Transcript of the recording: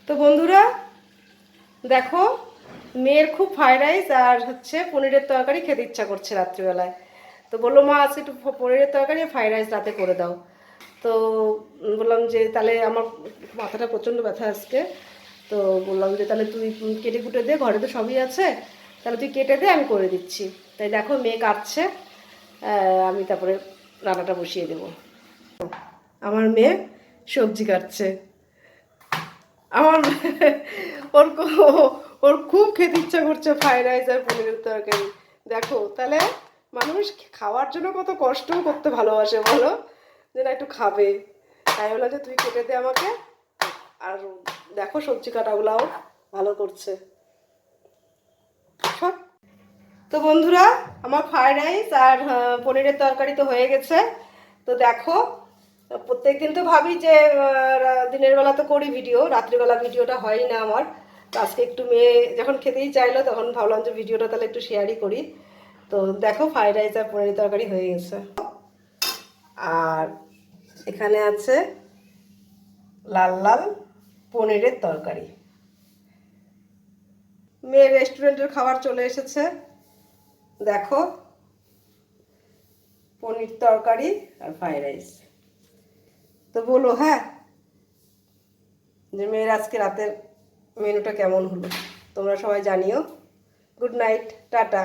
তো বন্ধুরা দেখো, মেয়ের খুব ফ্রাইড রাইস আর পনিরের তরকারি খেতে ইচ্ছা করছে রাত্রিবেলায়। তো বললো মা আজকে একটু পনিরের তরকারি আর ফ্রাইড রাইস রাতে করে দাও। তো বললাম যে তাহলে আমার মাথাটা প্রচণ্ড ব্যথা আজকে। তো বললাম যে তাহলে তুই কেটে কুটে দে, ঘরে তো সবই আছে, তাহলে তুই কেটে দে, আমি করে দিচ্ছি। তাই দেখো মেয়ে কাটছে, আমি তারপরে রান্নাটা বসিয়ে দেবো। আমার মেয়ে সবজি কাটছে। আমার ওর ওর খুব খেতে ইচ্ছা করছে ফ্রাইড রাইস আর পনিরের তরকারি। দেখো তাহলে মানুষ খাওয়ার জন্য কত কষ্টও করতে ভালোবাসে বলো, যে না একটু খাবে। তাই বললাম যে তুই কেটে দে আমাকে। আর দেখো সবজি কাটাগুলাও ভালো করছে সব। তো বন্ধুরা আমার ফ্রাইড রাইস আর পনিরের তরকারি তো হয়ে গেছে। তো দেখো, প্রত্যেকদিন তো ভাবি যে দিনের বেলা তো করি ভিডিও, রাত্রিবেলা ভিডিওটা হয়ই না আমার। তো আজকে একটু মেয়ে যখন খেতেই চাইলো তখন ভাবলাম যে ভিডিওটা তাহলে একটু শেয়ারই করি। তো দেখো ফ্রাইড রাইস আর পনিরের তরকারি হয়ে গেছে। আর এখানে আছে লাল লাল পনিরের তরকারি। মেয়ের রেস্টুরেন্টের খাবার চলে এসেছে। দেখো পনির তরকারি আর ফ্রাইড রাইস। তো বলো হ্যাঁ, যে মেয়ের আজকে রাতের মেনুটা কেমন হলো, তোমরা সবাই জানিও। Good night, tata.